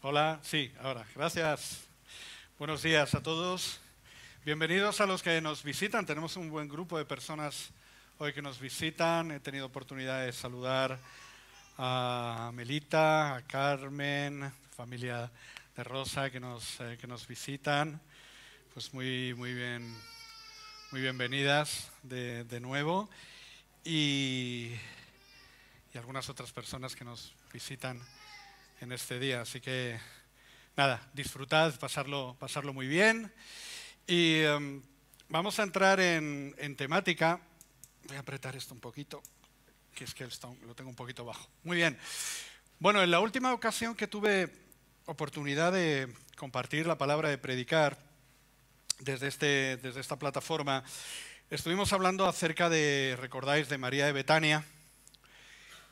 Hola, sí, ahora, gracias. Buenos días a todos. Bienvenidos a los que nos visitan. Tenemos un buen grupo de personas hoy que nos visitan. He tenido oportunidad de saludar a Melita, a Carmen, familia de Rosa que nos visitan. Pues muy bien, muy bienvenidas de nuevo. Y algunas otras personas que nos visitan en este día. Así que nada, disfrutad, pasarlo muy bien. Y vamos a entrar en temática. Voy a apretar esto un poquito, que es que lo tengo un poquito bajo. Muy bien. Bueno, en la última ocasión que tuve oportunidad de compartir la palabra, de predicar desde esta plataforma, estuvimos hablando acerca de, recordáis, de María de Betania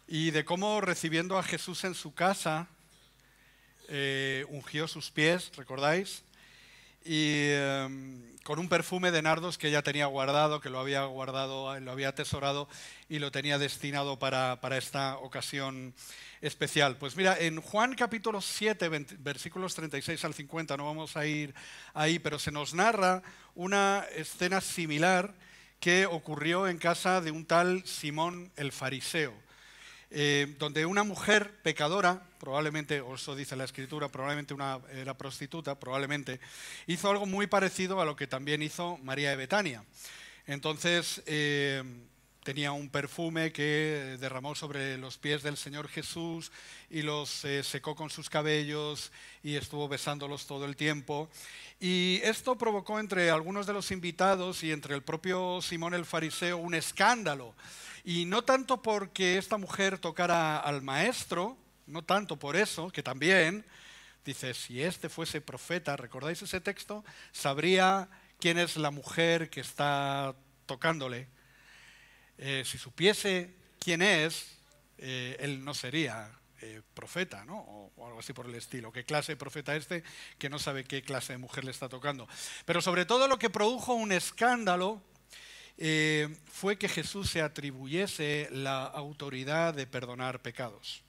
y de cómo recibiendo a Jesús en su casa, ungió sus pies, ¿recordáis? Y con un perfume de nardos que ella tenía guardado, que lo había guardado, lo había atesorado y lo tenía destinado para esta ocasión especial. Pues mira, en Juan capítulo 7, versículos 36 al 50, no vamos a ir ahí, pero se nos narra una escena similar que ocurrió en casa de un tal Simón el fariseo. Donde una mujer pecadora, probablemente, o eso dice la Escritura, probablemente era prostituta, probablemente, hizo algo muy parecido a lo que también hizo María de Betania. Entonces, tenía un perfume que derramó sobre los pies del Señor Jesús y los secó con sus cabellos y estuvo besándolos todo el tiempo. Y esto provocó entre algunos de los invitados y entre el propio Simón el fariseo un escándalo. Y no tanto porque esta mujer tocara al maestro, no tanto por eso, que también, dice, si este fuese profeta, ¿recordáis ese texto? Sabría quién es la mujer que está tocándole. Si supiese quién es, él no sería profeta, ¿no? O algo así por el estilo. ¿Qué clase de profeta este que no sabe qué clase de mujer le está tocando? Pero sobre todo lo que produjo un escándalo fue que Jesús se atribuyese la autoridad de perdonar pecados.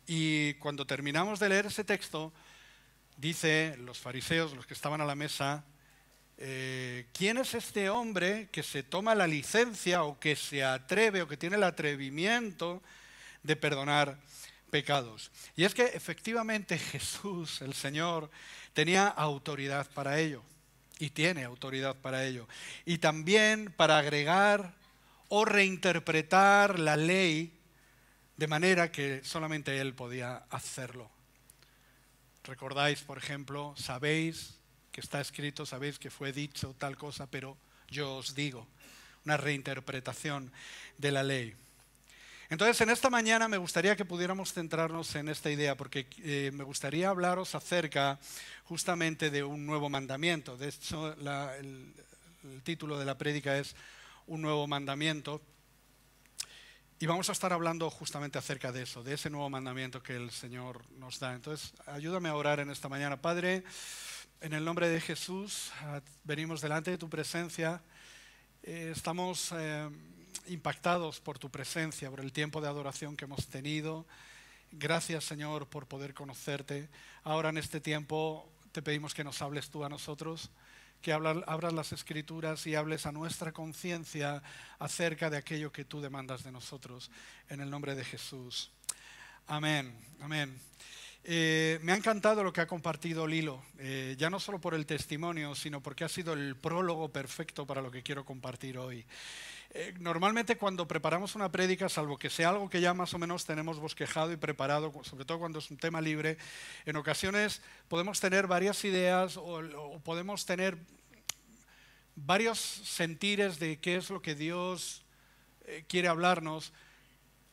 Y cuando terminamos de leer ese texto, dice los fariseos, los que estaban a la mesa, ¿quién es este hombre que se toma la licencia o que se atreve o que tiene el atrevimiento de perdonar pecados? Y es que efectivamente Jesús, el Señor, tenía autoridad para ello. Y tiene autoridad para ello. Y también para agregar o reinterpretar la ley de manera que solamente Él podía hacerlo. Recordáis, por ejemplo, sabéis que está escrito, sabéis que fue dicho tal cosa, pero yo os digo, una reinterpretación de la ley. Entonces, en esta mañana me gustaría que pudiéramos centrarnos en esta idea, porque me gustaría hablaros acerca justamente de un nuevo mandamiento. De hecho, el título de la prédica es Un nuevo mandamiento. Y vamos a estar hablando justamente acerca de eso, de ese nuevo mandamiento que el Señor nos da. Entonces, ayúdame a orar en esta mañana. Padre, en el nombre de Jesús, venimos delante de tu presencia. Estamos impactados por tu presencia, por el tiempo de adoración que hemos tenido. Gracias, Señor, por poder conocerte. Ahora en este tiempo te pedimos que nos hables tú a nosotros, que abras las Escrituras y hables a nuestra conciencia acerca de aquello que tú demandas de nosotros. En el nombre de Jesús. Amén, amén. Me ha encantado lo que ha compartido Lilo, ya no solo por el testimonio, sino porque ha sido el prólogo perfecto para lo que quiero compartir hoy. Normalmente cuando preparamos una prédica, salvo que sea algo que ya más o menos tenemos bosquejado y preparado, sobre todo cuando es un tema libre, en ocasiones podemos tener varias ideas o podemos tener varios sentires de qué es lo que Dios quiere hablarnos.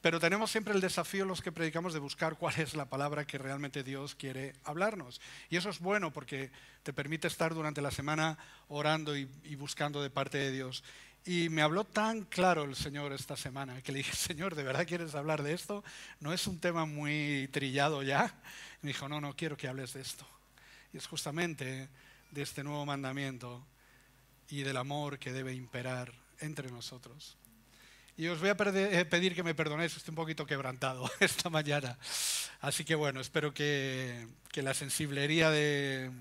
Pero tenemos siempre el desafío los que predicamos de buscar cuál es la palabra que realmente Dios quiere hablarnos. Y eso es bueno porque te permite estar durante la semana orando y buscando de parte de Dios. Y me habló tan claro el Señor esta semana que le dije, Señor, ¿de verdad quieres hablar de esto? ¿No es un tema muy trillado ya? Y me dijo, no quiero que hables de esto. Y es justamente de este nuevo mandamiento y del amor que debe imperar entre nosotros. Y os voy a pedir que me perdonéis, estoy un poquito quebrantado esta mañana. Así que bueno, espero que la sensiblería de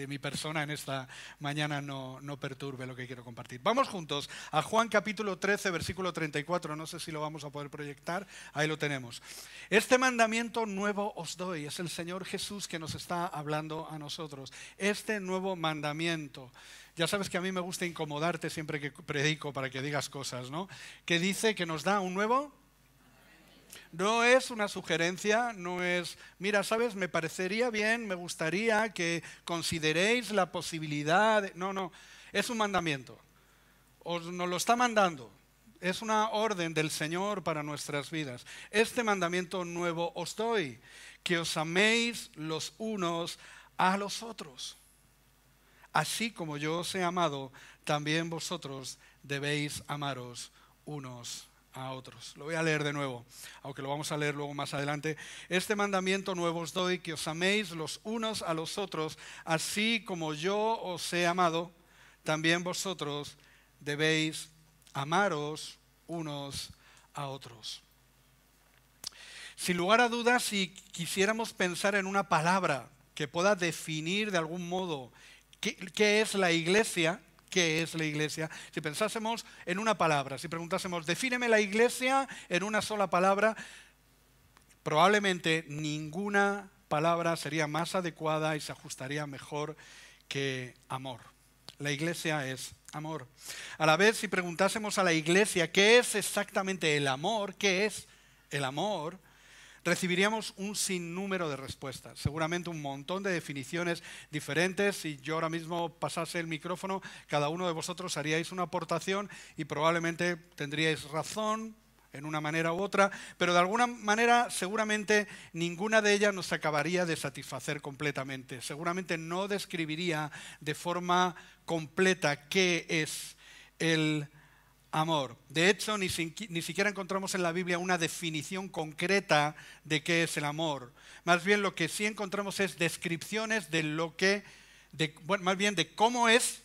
mi persona en esta mañana no perturbe lo que quiero compartir. Vamos juntos a Juan capítulo 13, versículo 34. No sé si lo vamos a poder proyectar. Ahí lo tenemos. Este mandamiento nuevo os doy. Es el Señor Jesús que nos está hablando a nosotros. Este nuevo mandamiento. Ya sabes que a mí me gusta incomodarte siempre que predico para que digas cosas, ¿no? Que dice que nos da un nuevo. No es una sugerencia, no es, mira, ¿sabes? Me parecería bien, me gustaría que consideréis la posibilidad. No, es un mandamiento. Nos lo está mandando. Es una orden del Señor para nuestras vidas. Este mandamiento nuevo os doy, que os améis los unos a los otros. Así como yo os he amado, también vosotros debéis amaros unos a otros. Lo voy a leer de nuevo, aunque lo vamos a leer luego más adelante. Este mandamiento nuevo os doy, que os améis los unos a los otros, así como yo os he amado, también vosotros debéis amaros unos a otros. Sin lugar a dudas, si quisiéramos pensar en una palabra que pueda definir de algún modo ¿qué es la iglesia? ¿Qué es la iglesia? Si pensásemos en una palabra, si preguntásemos, defíneme la iglesia en una sola palabra, probablemente ninguna palabra sería más adecuada y se ajustaría mejor que amor. La iglesia es amor. A la vez, si preguntásemos a la iglesia qué es exactamente el amor, ¿qué es el amor?, recibiríamos un sinnúmero de respuestas, seguramente un montón de definiciones diferentes. Si yo ahora mismo pasase el micrófono, cada uno de vosotros haríais una aportación y probablemente tendríais razón en una manera u otra, pero de alguna manera seguramente ninguna de ellas nos acabaría de satisfacer completamente. Seguramente no describiría de forma completa qué es el amor. De hecho, ni siquiera encontramos en la Biblia una definición concreta de qué es el amor. Más bien lo que sí encontramos es descripciones de más bien de cómo es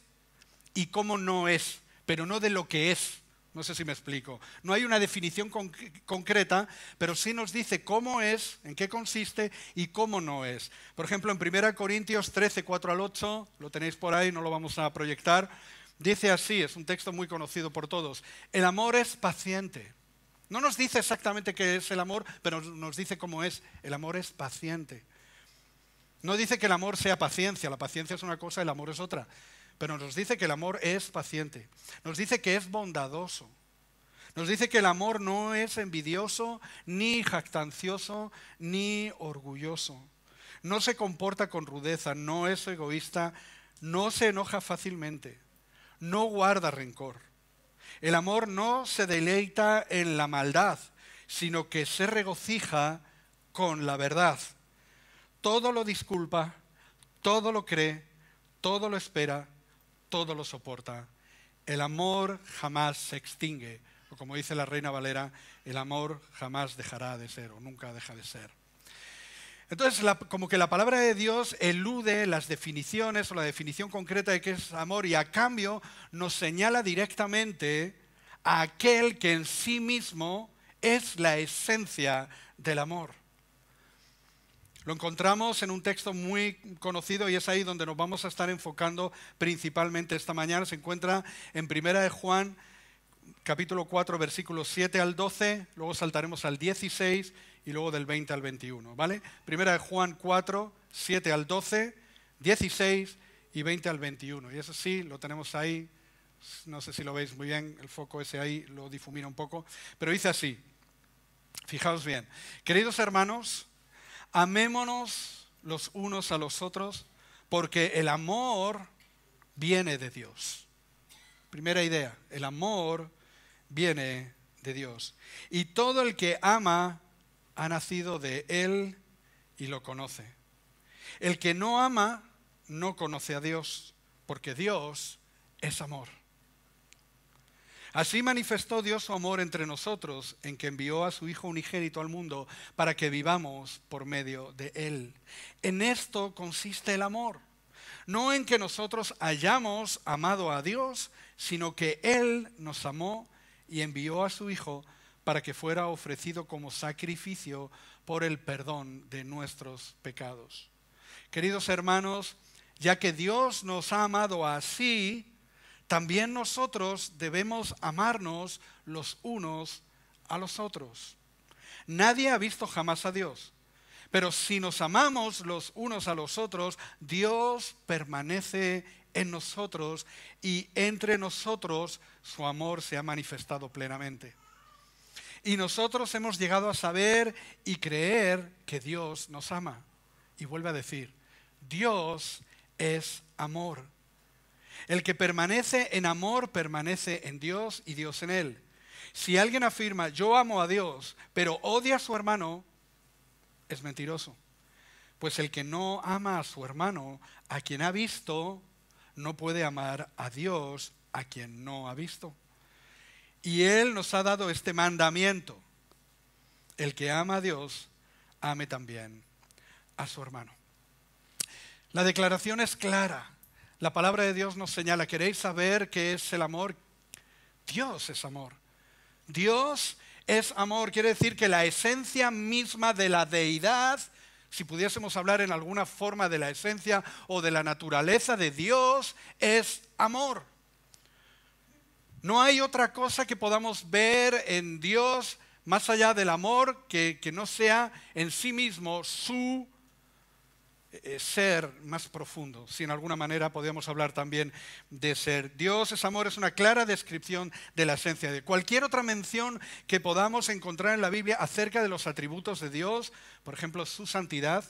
y cómo no es, pero no de lo que es. No sé si me explico. No hay una definición concreta, pero sí nos dice cómo es, en qué consiste y cómo no es. Por ejemplo, en 1 Corintios 13, 4 al 8, lo tenéis por ahí, no lo vamos a proyectar. Dice así, es un texto muy conocido por todos: el amor es paciente. No nos dice exactamente qué es el amor, pero nos dice cómo es. El amor es paciente. No dice que el amor sea paciencia, la paciencia es una cosa, el amor es otra. Pero nos dice que el amor es paciente. Nos dice que es bondadoso. Nos dice que el amor no es envidioso, ni jactancioso, ni orgulloso. No se comporta con rudeza, no es egoísta, no se enoja fácilmente. No guarda rencor. El amor no se deleita en la maldad, sino que se regocija con la verdad. Todo lo disculpa, todo lo cree, todo lo espera, todo lo soporta. El amor jamás se extingue. O como dice la Reina Valera, el amor jamás dejará de ser o nunca deja de ser. Entonces, como que la palabra de Dios elude las definiciones o la definición concreta de qué es amor y a cambio nos señala directamente a aquel que en sí mismo es la esencia del amor. Lo encontramos en un texto muy conocido y es ahí donde nos vamos a estar enfocando principalmente esta mañana. Se encuentra en 1 Juan, capítulo 4, versículos 7 al 12, luego saltaremos al 16 y luego del 20 al 21, ¿vale? 1 Juan 4, 7 al 12, 16 y 20 al 21. Y eso sí, lo tenemos ahí, no sé si lo veis muy bien, el foco ese ahí lo difumina un poco, pero dice así, fijaos bien: queridos hermanos, amémonos los unos a los otros, porque el amor viene de Dios. Primera idea, el amor viene de Dios. Y todo el que ama ha nacido de Él y lo conoce. El que no ama no conoce a Dios, porque Dios es amor. Así manifestó Dios su amor entre nosotros, en que envió a su Hijo unigénito al mundo para que vivamos por medio de Él. En esto consiste el amor, no en que nosotros hayamos amado a Dios, sino que Él nos amó y envió a su Hijo para que fuera ofrecido como sacrificio por el perdón de nuestros pecados. Queridos hermanos, ya que Dios nos ha amado así, también nosotros debemos amarnos los unos a los otros. Nadie ha visto jamás a Dios, pero si nos amamos los unos a los otros, Dios permanece en nosotros y entre nosotros su amor se ha manifestado plenamente. Y nosotros hemos llegado a saber y creer que Dios nos ama. Y vuelve a decir, Dios es amor. El que permanece en amor permanece en Dios y Dios en él. Si alguien afirma, yo amo a Dios, pero odia a su hermano, es mentiroso. Pues el que no ama a su hermano, a quien ha visto, no puede amar a Dios, a quien no ha visto. Y Él nos ha dado este mandamiento. El que ama a Dios, ame también a su hermano. La declaración es clara. La palabra de Dios nos señala, ¿queréis saber qué es el amor? Dios es amor. Dios es amor. Quiere decir que la esencia misma de la deidad, si pudiésemos hablar en alguna forma de la esencia o de la naturaleza de Dios, es amor. No hay otra cosa que podamos ver en Dios más allá del amor que no sea en sí mismo su ser más profundo. Si en alguna manera podemos hablar también de ser. Dios es amor, es una clara descripción de la esencia de cualquier otra mención que podamos encontrar en la Biblia acerca de los atributos de Dios, por ejemplo, su santidad,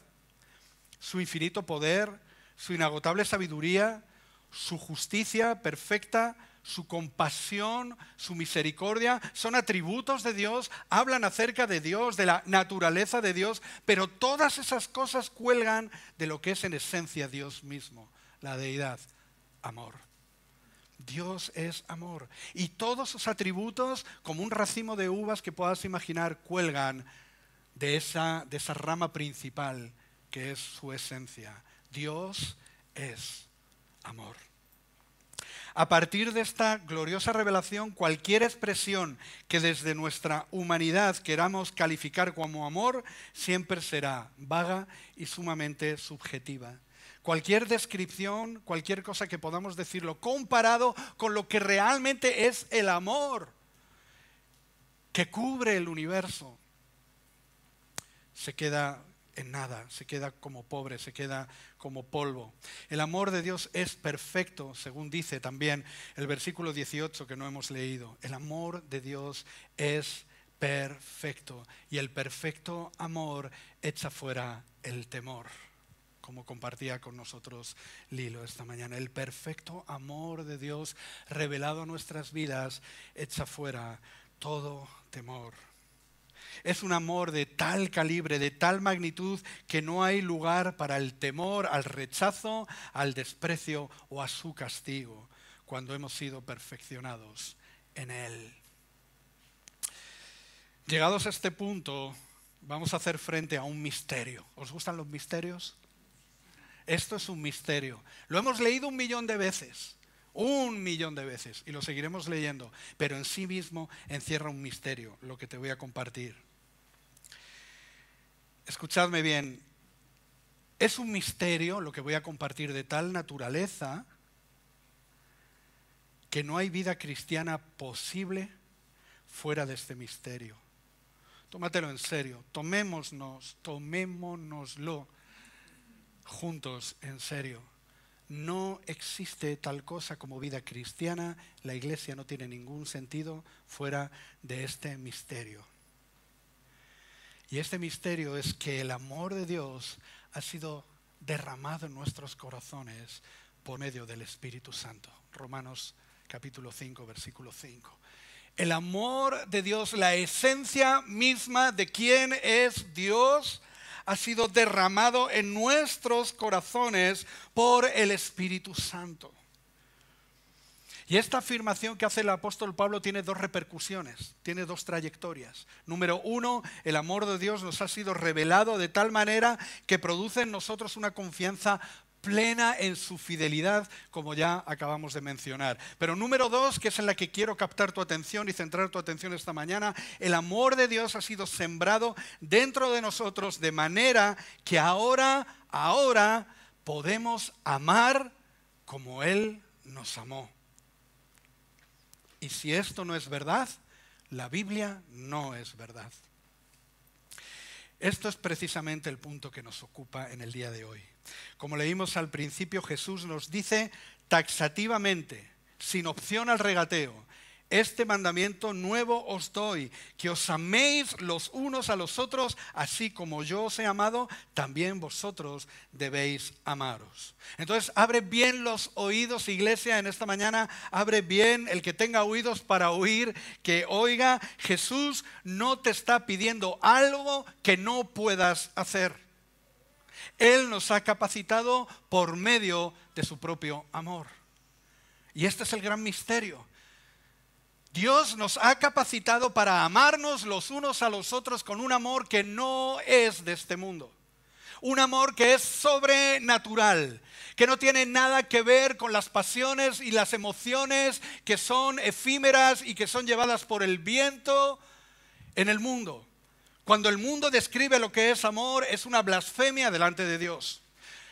su infinito poder, su inagotable sabiduría, su justicia perfecta, su compasión, su misericordia, son atributos de Dios, hablan acerca de Dios, de la naturaleza de Dios, pero todas esas cosas cuelgan de lo que es en esencia Dios mismo, la deidad, amor. Dios es amor. Y todos sus atributos, como un racimo de uvas que puedas imaginar, cuelgan de esa rama principal que es su esencia. Dios es amor. A partir de esta gloriosa revelación, cualquier expresión que desde nuestra humanidad queramos calificar como amor, siempre será vaga y sumamente subjetiva. Cualquier descripción, cualquier cosa que podamos decirlo comparado con lo que realmente es el amor que cubre el universo, se queda en nada, se queda como pobre, se queda como polvo. El amor de Dios es perfecto, según dice también el versículo 18 que no hemos leído. El amor de Dios es perfecto y el perfecto amor echa fuera el temor, como compartía con nosotros Lilo esta mañana. El perfecto amor de Dios revelado a nuestras vidas echa fuera todo temor. Es un amor de tal calibre, de tal magnitud, que no hay lugar para el temor, al rechazo, al desprecio o a su castigo, cuando hemos sido perfeccionados en Él. Llegados a este punto, vamos a hacer frente a un misterio. ¿Os gustan los misterios? Esto es un misterio. Lo hemos leído 1.000.000 de veces. 1.000.000 de veces, y lo seguiremos leyendo, pero en sí mismo encierra un misterio, lo que te voy a compartir. Escuchadme bien, es un misterio lo que voy a compartir de tal naturaleza que no hay vida cristiana posible fuera de este misterio. Tómatelo en serio, tomémonoslo juntos en serio. No existe tal cosa como vida cristiana. La iglesia no tiene ningún sentido fuera de este misterio. Y este misterio es que el amor de Dios ha sido derramado en nuestros corazones por medio del Espíritu Santo. Romanos capítulo 5, versículo 5. El amor de Dios, la esencia misma de quién es Dios, ha sido derramado en nuestros corazones por el Espíritu Santo. Y esta afirmación que hace el apóstol Pablo tiene dos repercusiones, tiene dos trayectorias. Número uno, el amor de Dios nos ha sido revelado de tal manera que produce en nosotros una confianza plena en su fidelidad, como ya acabamos de mencionar. Pero número 2, que es en la que quiero captar tu atención y centrar tu atención esta mañana, el amor de Dios ha sido sembrado dentro de nosotros de manera que ahora podemos amar como Él nos amó. Y si esto no es verdad, la Biblia no es verdad. Esto es precisamente el punto que nos ocupa en el día de hoy. Como leímos al principio, Jesús nos dice taxativamente, sin opción al regateo: este mandamiento nuevo os doy, que os améis los unos a los otros, así como yo os he amado, también vosotros debéis amaros. Entonces, abre bien los oídos, iglesia, en esta mañana. Abre bien, el que tenga oídos para oír, que oiga. Jesús no te está pidiendo algo que no puedas hacer. Él nos ha capacitado por medio de su propio amor. Y este es el gran misterio. Dios nos ha capacitado para amarnos los unos a los otros con un amor que no es de este mundo. Un amor que es sobrenatural, que no tiene nada que ver con las pasiones y las emociones que son efímeras y que son llevadas por el viento en el mundo. Cuando el mundo describe lo que es amor, es una blasfemia delante de Dios.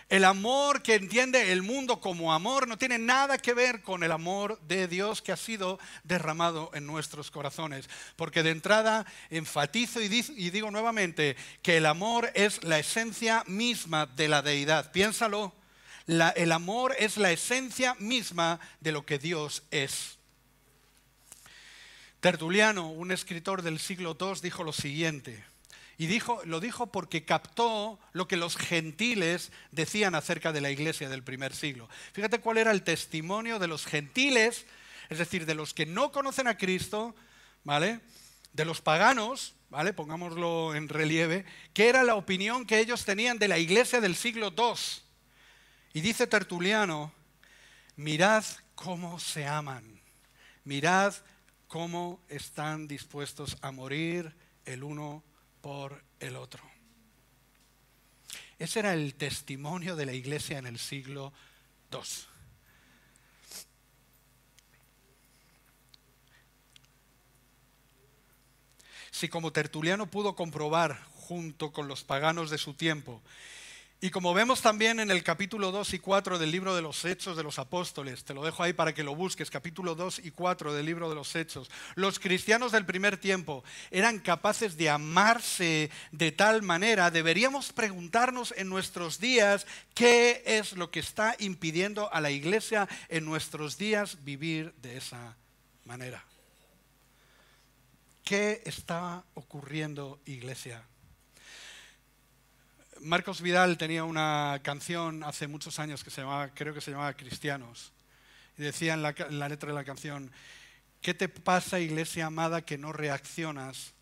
El amor que entiende el mundo como amor no tiene nada que ver con el amor de Dios que ha sido derramado en nuestros corazones. Porque de entrada enfatizo y digo nuevamente que el amor es la esencia misma de la deidad. Piénsalo, el amor es la esencia misma de lo que Dios es. Tertuliano, un escritor del siglo II, dijo lo siguiente. Y lo dijo porque captó lo que los gentiles decían acerca de la iglesia del primer siglo. Fíjate cuál era el testimonio de los gentiles, es decir, de los que no conocen a Cristo, ¿vale? De los paganos, ¿vale? Pongámoslo en relieve, que era la opinión que ellos tenían de la iglesia del siglo II. Y dice Tertuliano: mirad cómo se aman, mirad cómo están dispuestos a morir el uno por el otro. Ese era el testimonio de la iglesia en el siglo II. Si como Tertuliano pudo comprobar junto con los paganos de su tiempo, y como vemos también en el capítulo 2 y 4 del libro de los Hechos de los Apóstoles, te lo dejo ahí para que lo busques, capítulo 2 y 4 del libro de los Hechos, los cristianos del primer tiempo eran capaces de amarse de tal manera. Deberíamos preguntarnos en nuestros días qué es lo que está impidiendo a la iglesia en nuestros días vivir de esa manera. ¿Qué está ocurriendo, iglesia? Marcos Vidal tenía una canción hace muchos años que creo que se llamaba Cristianos. Y decía en la letra de la canción: ¿qué te pasa, iglesia amada, que no reaccionas,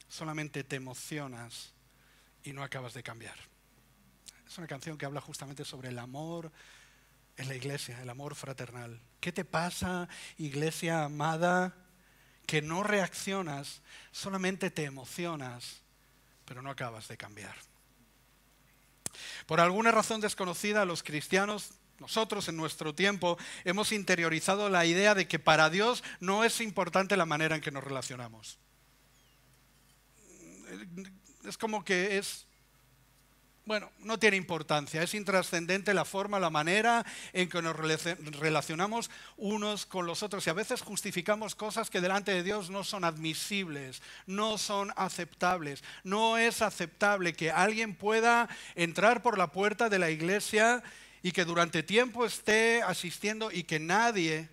solamente te emocionas y no acabas de cambiar? Es una canción que habla justamente sobre el amor en la iglesia, el amor fraternal. ¿Qué te pasa, iglesia amada, que no reaccionas, solamente te emocionas, pero no acabas de cambiar? Por alguna razón desconocida, los cristianos, nosotros en nuestro tiempo, hemos interiorizado la idea de que para Dios no es importante la manera en que nos relacionamos. Es como que no tiene importancia, es intrascendente la forma, la manera en que nos relacionamos unos con los otros. Y a veces justificamos cosas que delante de Dios no son admisibles, no son aceptables. No es aceptable que alguien pueda entrar por la puerta de la iglesia y que durante tiempo esté asistiendo y que nadie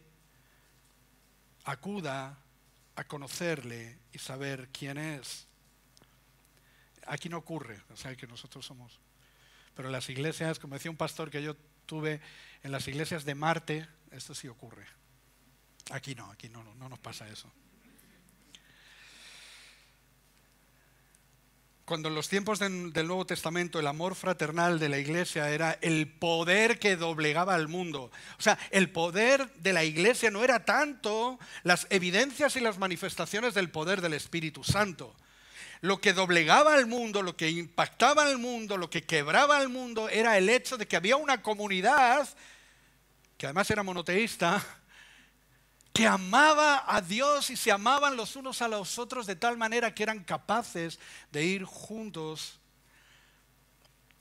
acuda a conocerle y saber quién es. Aquí no ocurre, o sea, que nosotros somos. Pero en las iglesias, como decía un pastor que yo tuve, en las iglesias de Marte, esto sí ocurre. Aquí no nos pasa eso. Cuando en los tiempos del Nuevo Testamento el amor fraternal de la iglesia era el poder que doblegaba al mundo. O sea, el poder de la iglesia no era tanto las evidencias y las manifestaciones del poder del Espíritu Santo. Lo que doblegaba al mundo, lo que impactaba al mundo, lo que quebraba al mundo era el hecho de que había una comunidad, que además era monoteísta, que amaba a Dios y se amaban los unos a los otros de tal manera que eran capaces de ir juntos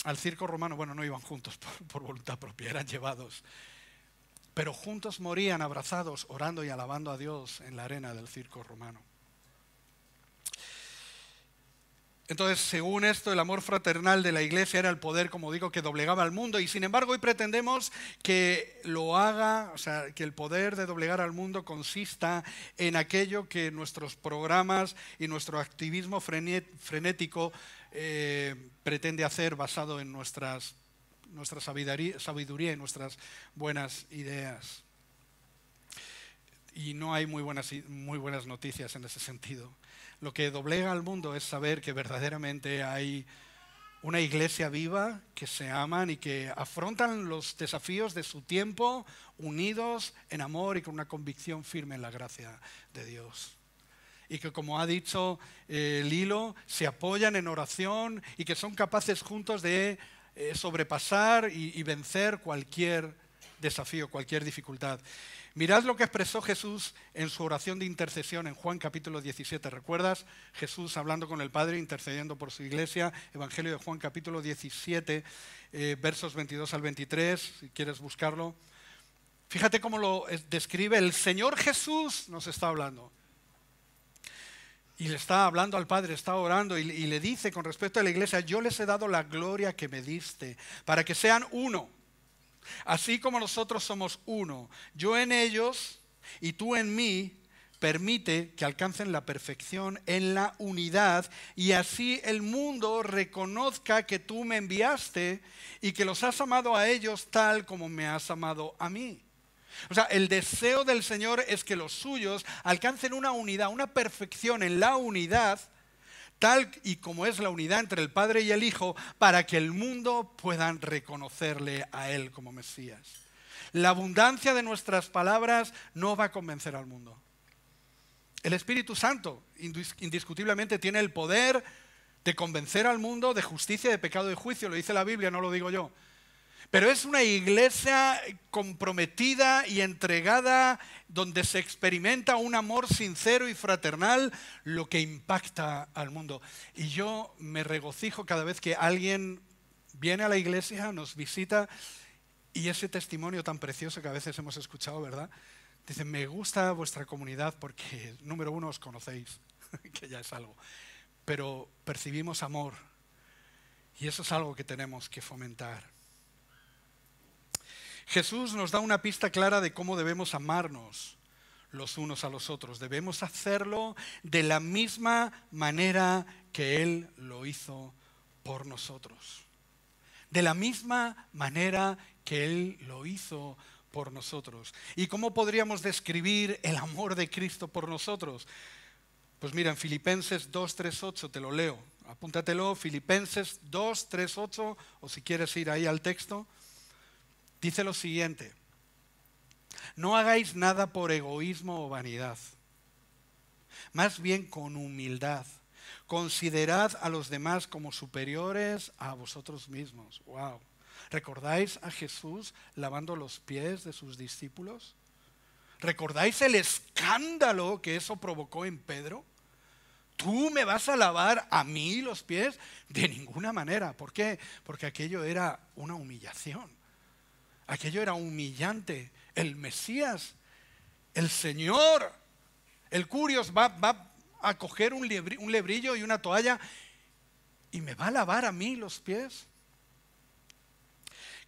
al circo romano. Bueno, no iban juntos por voluntad propia, eran llevados. Pero juntos morían abrazados, orando y alabando a Dios en la arena del circo romano. Entonces, según esto, el amor fraternal de la iglesia era el poder, como digo, que doblegaba al mundo. Y sin embargo, hoy pretendemos que lo haga, o sea, que el poder de doblegar al mundo consista en aquello que nuestros programas y nuestro activismo frenético pretende hacer, basado en nuestra sabiduría y nuestras buenas ideas. Y no hay muy buenas noticias en ese sentido. Lo que doblega al mundo es saber que verdaderamente hay una iglesia viva, que se aman y que afrontan los desafíos de su tiempo unidos en amor y con una convicción firme en la gracia de Dios. Y que, como ha dicho Lilo, se apoyan en oración y que son capaces juntos de sobrepasar y vencer cualquier desafío, cualquier dificultad. Mirad lo que expresó Jesús en su oración de intercesión en Juan capítulo 17. ¿Recuerdas? Jesús hablando con el Padre, intercediendo por su iglesia. Evangelio de Juan capítulo 17, versos 22 al 23, si quieres buscarlo. Fíjate cómo lo describe el Señor Jesús, nos está hablando. Y le está hablando al Padre, está orando y le dice con respecto a la iglesia: yo les he dado la gloria que me diste, para que sean uno. Así como nosotros somos uno, yo en ellos y tú en mí, permite que alcancen la perfección en la unidad, y así el mundo reconozca que tú me enviaste y que los has amado a ellos tal como me has amado a mí. O sea, el deseo del Señor es que los suyos alcancen una unidad, una perfección en la unidad, tal y como es la unidad entre el Padre y el Hijo, para que el mundo puedan reconocerle a Él como Mesías. La abundancia de nuestras palabras no va a convencer al mundo. El Espíritu Santo indiscutiblemente tiene el poder de convencer al mundo de justicia, de pecado y juicio. Lo dice la Biblia, no lo digo yo. Pero es una iglesia comprometida y entregada, donde se experimenta un amor sincero y fraternal, lo que impacta al mundo. Y yo me regocijo cada vez que alguien viene a la iglesia, nos visita, y ese testimonio tan precioso que a veces hemos escuchado, ¿verdad? Dicen: me gusta vuestra comunidad porque, número uno, os conocéis, que ya es algo, pero percibimos amor, y eso es algo que tenemos que fomentar. Jesús nos da una pista clara de cómo debemos amarnos los unos a los otros. Debemos hacerlo de la misma manera que Él lo hizo por nosotros. De la misma manera que Él lo hizo por nosotros. ¿Y cómo podríamos describir el amor de Cristo por nosotros? Pues mira, en Filipenses 2, 3, 8 te lo leo. Apúntatelo, Filipenses 2, 3, 8, o si quieres ir ahí al texto. Dice lo siguiente: no hagáis nada por egoísmo o vanidad, más bien con humildad. Considerad a los demás como superiores a vosotros mismos. Wow. ¿Recordáis a Jesús lavando los pies de sus discípulos? ¿Recordáis el escándalo que eso provocó en Pedro? ¿Tú me vas a lavar a mí los pies? De ninguna manera. ¿Por qué? Porque aquello era una humillación. Aquello era humillante. El Mesías, el Señor, el Curios va a coger un lebrillo y una toalla y me va a lavar a mí los pies.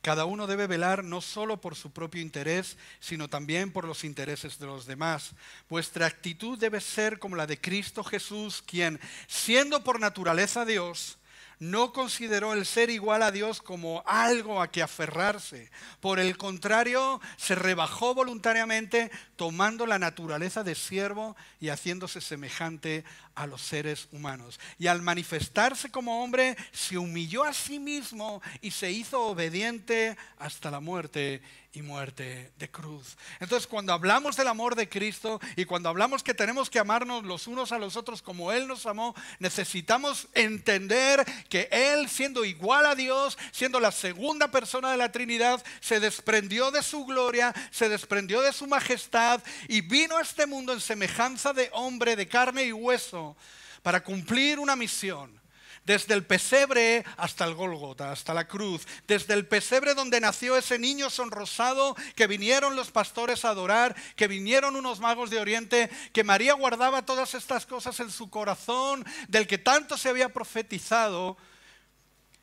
Cada uno debe velar no solo por su propio interés, sino también por los intereses de los demás. Vuestra actitud debe ser como la de Cristo Jesús, quien, siendo por naturaleza Dios, no consideró el ser igual a Dios como algo a que aferrarse. Por el contrario, se rebajó voluntariamente, tomando la naturaleza de siervo y haciéndose semejante a los seres humanos. Y al manifestarse como hombre, se humilló a sí mismo y se hizo obediente hasta la muerte y muerte de cruz. Entonces, cuando hablamos del amor de Cristo y cuando hablamos que tenemos que amarnos los unos a los otros como Él nos amó, necesitamos entender que Él, siendo igual a Dios, siendo la segunda persona de la Trinidad, se desprendió de su gloria, se desprendió de su majestad y vino a este mundo en semejanza de hombre de carne y hueso para cumplir una misión. Desde el pesebre hasta el Gólgota, hasta la cruz. Desde el pesebre donde nació ese niño sonrosado, que vinieron los pastores a adorar, que vinieron unos magos de Oriente, que María guardaba todas estas cosas en su corazón, del que tanto se había profetizado.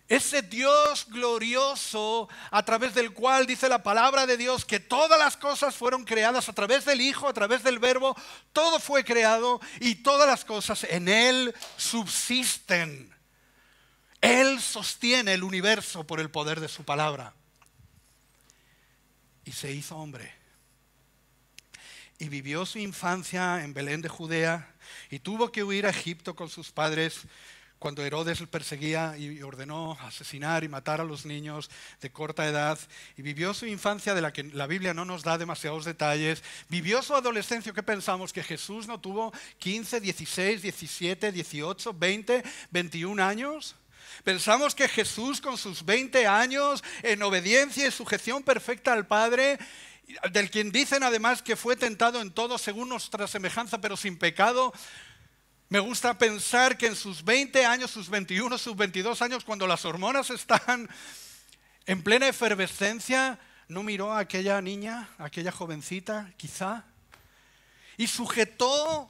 Ese Dios glorioso a través del cual dice la palabra de Dios que todas las cosas fueron creadas a través del Hijo, a través del Verbo, todo fue creado y todas las cosas en Él subsisten. Él sostiene el universo por el poder de su palabra. Y se hizo hombre. Y vivió su infancia en Belén de Judea y tuvo que huir a Egipto con sus padres cuando Herodes le perseguía y ordenó asesinar y matar a los niños de corta edad. Y vivió su infancia de la que la Biblia no nos da demasiados detalles. Vivió su adolescencia. ¿Qué pensamos? ¿Que Jesús no tuvo 15, 16, 17, 18, 20, 21 años? Pensamos que Jesús con sus 20 años en obediencia y sujeción perfecta al Padre, del quien dicen además que fue tentado en todo según nuestra semejanza pero sin pecado. Me gusta pensar que en sus 20 años, sus 21, sus 22 años, cuando las hormonas están en plena efervescencia, no miró a aquella niña, a aquella jovencita quizá, y sujetó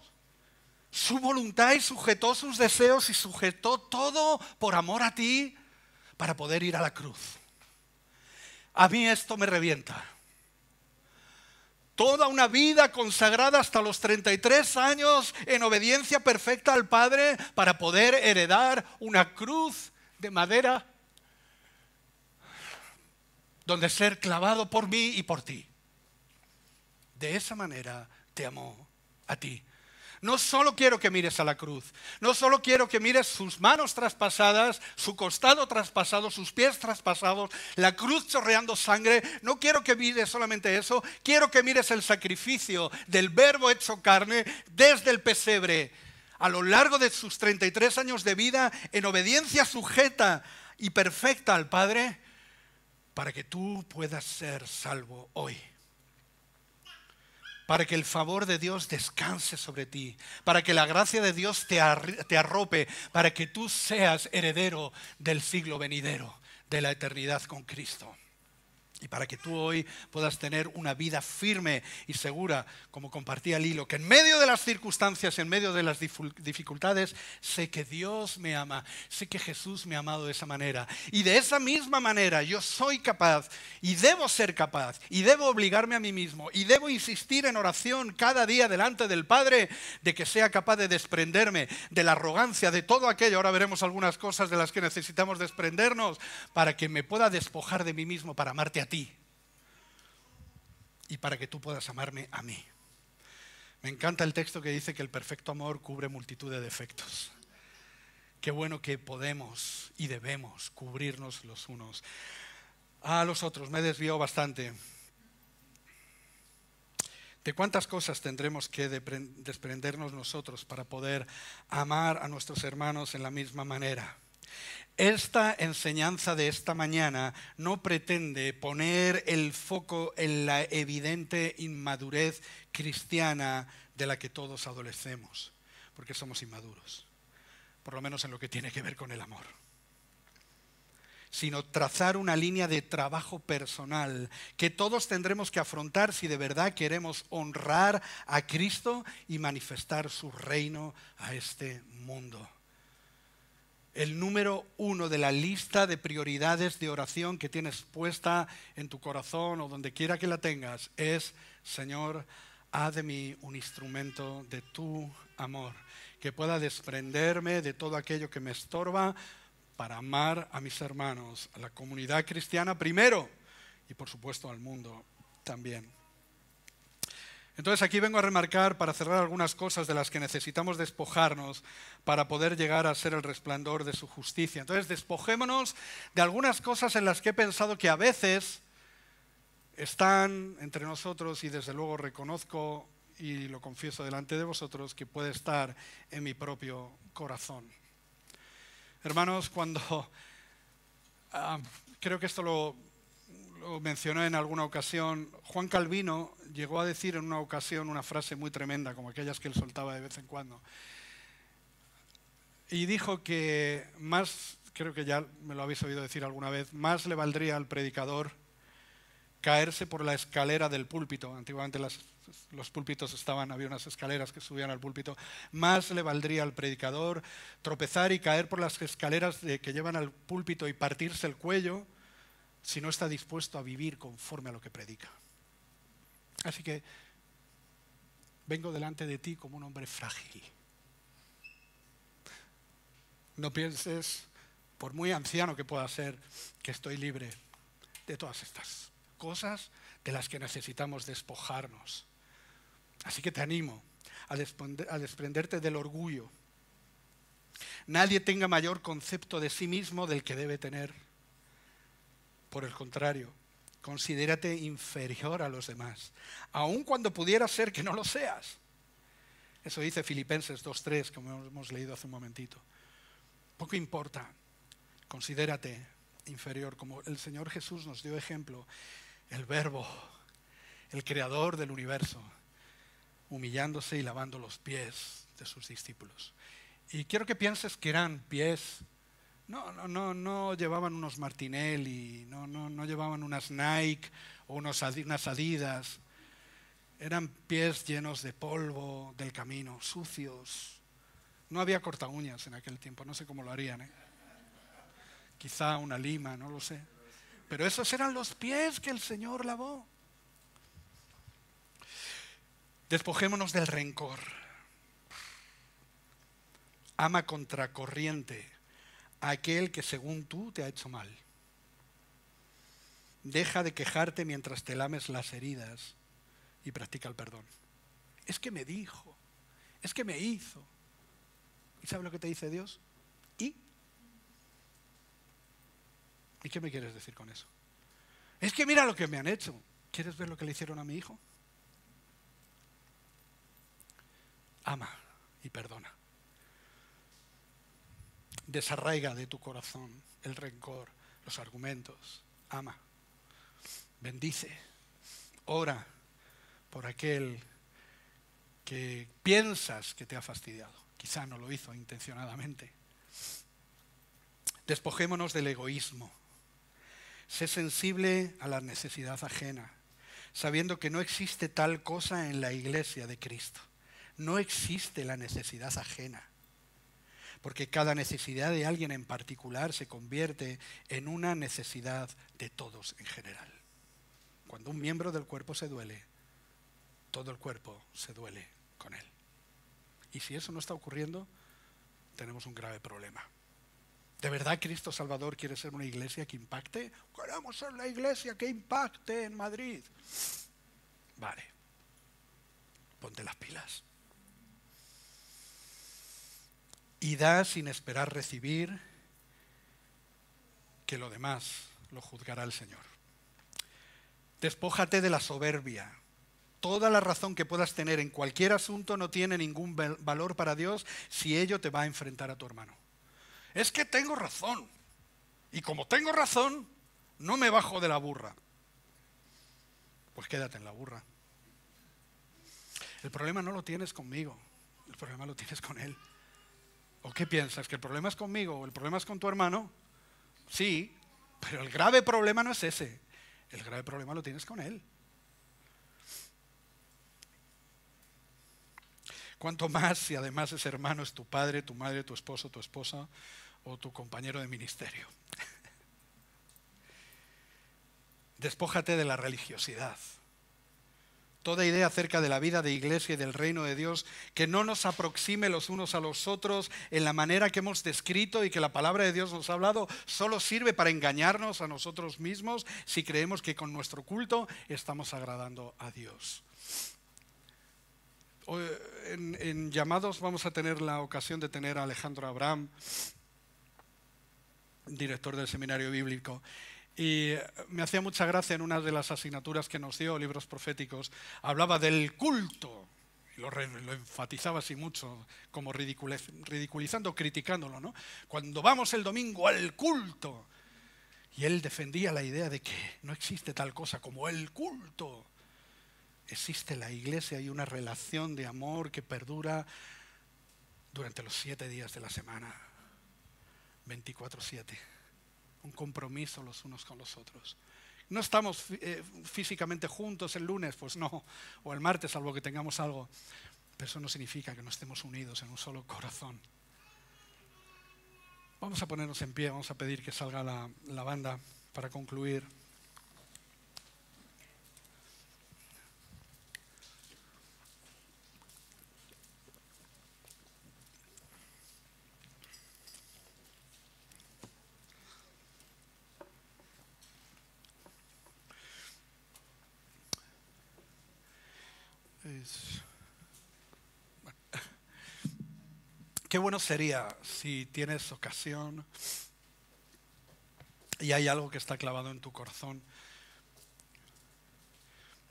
su voluntad y sujetó sus deseos y sujetó todo por amor a ti para poder ir a la cruz. A mí esto me revienta. Toda una vida consagrada hasta los 33 años en obediencia perfecta al Padre para poder heredar una cruz de madera donde ser clavado por mí y por ti. De esa manera te amó a ti. No solo quiero que mires a la cruz, no solo quiero que mires sus manos traspasadas, su costado traspasado, sus pies traspasados, la cruz chorreando sangre. No quiero que mires solamente eso, quiero que mires el sacrificio del Verbo hecho carne desde el pesebre a lo largo de sus 33 años de vida en obediencia sujeta y perfecta al Padre para que tú puedas ser salvo hoy. Para que el favor de Dios descanse sobre ti, para que la gracia de Dios te arrope, para que tú seas heredero del siglo venidero, de la eternidad con Cristo. Y para que tú hoy puedas tener una vida firme y segura, como compartía Lilo, que en medio de las circunstancias, en medio de las dificultades, sé que Dios me ama, sé que Jesús me ha amado de esa manera. Y de esa misma manera yo soy capaz y debo ser capaz y debo obligarme a mí mismo y debo insistir en oración cada día delante del Padre de que sea capaz de desprenderme de la arrogancia, de todo aquello. Ahora veremos algunas cosas de las que necesitamos desprendernos para que me pueda despojar de mí mismo para amarte a ti. Y para que tú puedas amarme a mí. Me encanta el texto que dice que el perfecto amor cubre multitud de defectos. Qué bueno que podemos y debemos cubrirnos los unos a los otros. Me desvío bastante. ¿De cuántas cosas tendremos que desprendernos nosotros para poder amar a nuestros hermanos en la misma manera? Esta enseñanza de esta mañana no pretende poner el foco en la evidente inmadurez cristiana de la que todos adolecemos, porque somos inmaduros, por lo menos en lo que tiene que ver con el amor, sino trazar una línea de trabajo personal que todos tendremos que afrontar si de verdad queremos honrar a Cristo y manifestar su reino a este mundo. El número 1 de la lista de prioridades de oración que tienes puesta en tu corazón o donde quiera que la tengas es: Señor, haz de mí un instrumento de tu amor, que pueda desprenderme de todo aquello que me estorba para amar a mis hermanos, a la comunidad cristiana primero y por supuesto al mundo también. Entonces aquí vengo a remarcar, para cerrar, algunas cosas de las que necesitamos despojarnos para poder llegar a ser el resplandor de su justicia. Entonces despojémonos de algunas cosas en las que he pensado que a veces están entre nosotros, y desde luego reconozco y lo confieso delante de vosotros que puede estar en mi propio corazón. Hermanos, cuando creo que esto lo mencioné en alguna ocasión, Juan Calvino llegó a decir en una ocasión una frase muy tremenda, como aquellas que él soltaba de vez en cuando, y dijo que más, creo que ya me lo habéis oído decir alguna vez, más le valdría al predicador caerse por la escalera del púlpito. Antiguamente los púlpitos había unas escaleras que subían al púlpito. Más le valdría al predicador tropezar y caer por las escaleras que llevan al púlpito y partirse el cuello, si no está dispuesto a vivir conforme a lo que predica. Así que vengo delante de ti como un hombre frágil. No pienses, por muy anciano que pueda ser, que estoy libre de todas estas cosas de las que necesitamos despojarnos. Así que te animo a desprenderte del orgullo. Nadie tenga mayor concepto de sí mismo del que debe tener. Por el contrario, considérate inferior a los demás, aun cuando pudiera ser que no lo seas. Eso dice Filipenses 2:3, como hemos leído hace un momentito. Poco importa, considérate inferior, como el Señor Jesús nos dio ejemplo, el Verbo, el Creador del universo, humillándose y lavando los pies de sus discípulos. Y quiero que pienses que eran pies. No llevaban unos Martinelli, no llevaban unas Nike o unas Adidas. Eran pies llenos de polvo del camino, sucios. No había corta uñas en aquel tiempo, no sé cómo lo harían, Quizá una lima, no lo sé. Pero esos eran los pies que el Señor lavó. Despojémonos del rencor. Ama contracorriente a aquel que según tú te ha hecho mal. Deja de quejarte mientras te lames las heridas y practica el perdón. Es que me dijo, es que me hizo. ¿Y sabe lo que te dice Dios? ¿Y qué me quieres decir con eso? Es que mira lo que me han hecho. ¿Quieres ver lo que le hicieron a mi hijo? Ama y perdona. Desarraiga de tu corazón el rencor, los argumentos. Ama. Bendice. Ora por aquel que piensas que te ha fastidiado. Quizá no lo hizo intencionadamente. Despojémonos del egoísmo. Sé sensible a la necesidad ajena, sabiendo que no existe tal cosa en la iglesia de Cristo. No existe la necesidad ajena, porque cada necesidad de alguien en particular se convierte en una necesidad de todos en general. Cuando un miembro del cuerpo se duele, todo el cuerpo se duele con él. Y si eso no está ocurriendo, tenemos un grave problema. ¿De verdad Cristo Salvador quiere ser una iglesia que impacte? Queremos ser la iglesia que impacte en Madrid. Vale, ponte las pilas. Y da sin esperar recibir, que lo demás lo juzgará el Señor. Despójate de la soberbia. Toda la razón que puedas tener en cualquier asunto no tiene ningún valor para Dios si ello te va a enfrentar a tu hermano. Es que tengo razón. Y como tengo razón, no me bajo de la burra. Pues quédate en la burra. El problema no lo tienes conmigo. El problema lo tienes con él. ¿O qué piensas? ¿Que el problema es conmigo o el problema es con tu hermano? Sí, pero el grave problema no es ese. El grave problema lo tienes con él. Cuanto más si además ese hermano es tu padre, tu madre, tu esposo, tu esposa o tu compañero de ministerio. Despójate de la religiosidad. Toda idea acerca de la vida de iglesia y del reino de Dios que no nos aproxime los unos a los otros en la manera que hemos descrito y que la palabra de Dios nos ha hablado, solo sirve para engañarnos a nosotros mismos si creemos que con nuestro culto estamos agradando a Dios. En llamados vamos a tener la ocasión de tener a Alejandro Abraham, director del Seminario Bíblico. Y me hacía mucha gracia en una de las asignaturas que nos dio, libros proféticos, hablaba del culto. Y lo enfatizaba así mucho, como ridiculizando, criticándolo, ¿no? Cuando vamos el domingo al culto. Y él defendía la idea de que no existe tal cosa como el culto. Existe la iglesia y una relación de amor que perdura durante los 7 días de la semana, 24/7. Un compromiso los unos con los otros. No estamos físicamente juntos el lunes, pues no, o el martes, salvo que tengamos algo. Pero eso no significa que no estemos unidos en un solo corazón. Vamos a ponernos en pie, vamos a pedir que salga la banda para concluir. Qué bueno sería si tienes ocasión y hay algo que está clavado en tu corazón,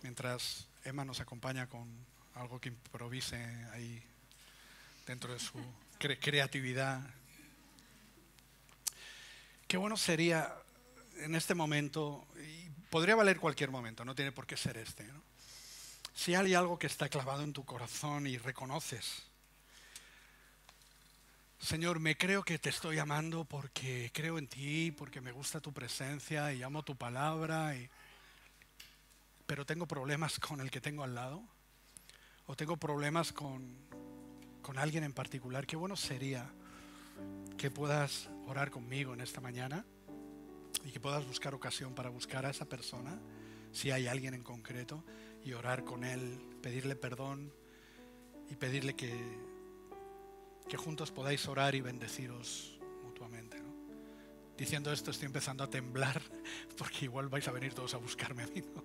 mientras Emma nos acompaña con algo que improvise ahí dentro de su creatividad. Qué bueno sería en este momento, y podría valer cualquier momento, no tiene por qué ser este, ¿no? Si hay algo que está clavado en tu corazón y reconoces: Señor, me creo que te estoy amando porque creo en ti, porque me gusta tu presencia y amo tu palabra, pero tengo problemas con el que tengo al lado, o tengo problemas con alguien en particular. Qué bueno sería que puedas orar conmigo en esta mañana y que puedas buscar ocasión para buscar a esa persona, si hay alguien en concreto, y orar con él, pedirle perdón y pedirle que juntos podáis orar y bendeciros mutuamente, ¿no? Diciendo esto estoy empezando a temblar porque igual vais a venir todos a buscarme a mí, ¿no?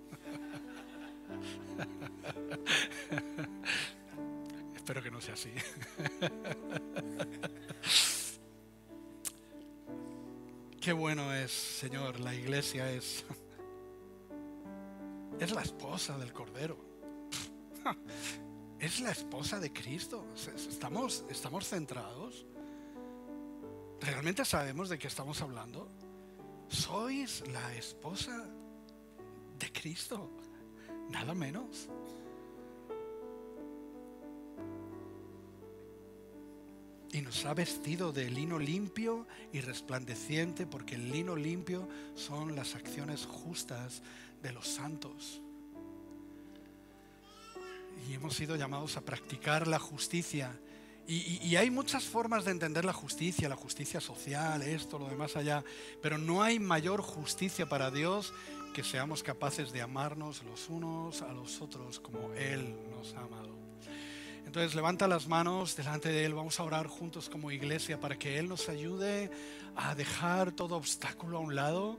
Espero que no sea así. Qué bueno es, Señor, la iglesia es la esposa del Cordero. Es la esposa de Cristo. ¿Estamos centrados? ¿Realmente sabemos de qué estamos hablando? Sois la esposa de Cristo, nada menos. Y nos ha vestido de lino limpio y resplandeciente, porque el lino limpio son las acciones justas de los santos. Y hemos sido llamados a practicar la justicia. Y hay muchas formas de entender la justicia social, esto, lo demás allá. Pero no hay mayor justicia para Dios que seamos capaces de amarnos los unos a los otros como Él nos ha amado. Entonces levanta las manos delante de Él, vamos a orar juntos como iglesia para que Él nos ayude a dejar todo obstáculo a un lado,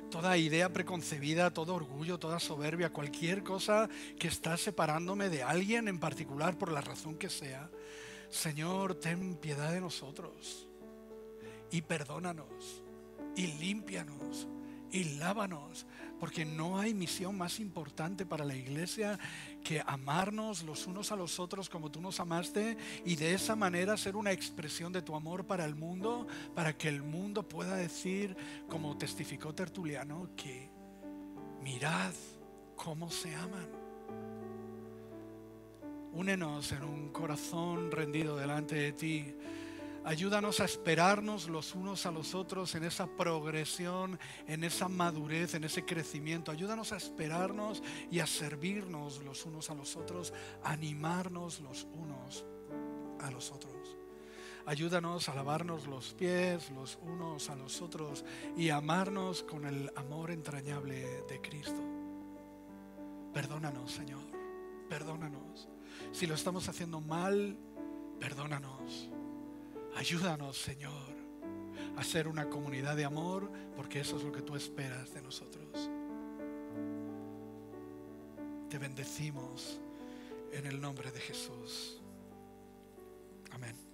toda idea preconcebida, todo orgullo, toda soberbia, cualquier cosa que está separándome de alguien en particular por la razón que sea. Señor, ten piedad de nosotros y perdónanos y límpianos y lávanos, porque no hay misión más importante para la iglesia que amarnos los unos a los otros como tú nos amaste, y de esa manera ser una expresión de tu amor para el mundo, para que el mundo pueda decir, como testificó Tertuliano, que mirad cómo se aman. Únenos en un corazón rendido delante de ti. Ayúdanos a esperarnos los unos a los otros en esa progresión, en esa madurez, en ese crecimiento. Ayúdanos a esperarnos y a servirnos los unos a los otros, a animarnos los unos a los otros. Ayúdanos a lavarnos los pies los unos a los otros y a amarnos con el amor entrañable de Cristo. Perdónanos, Señor, perdónanos. Si lo estamos haciendo mal, perdónanos. Ayúdanos, Señor, a ser una comunidad de amor, porque eso es lo que tú esperas de nosotros. Te bendecimos en el nombre de Jesús. Amén.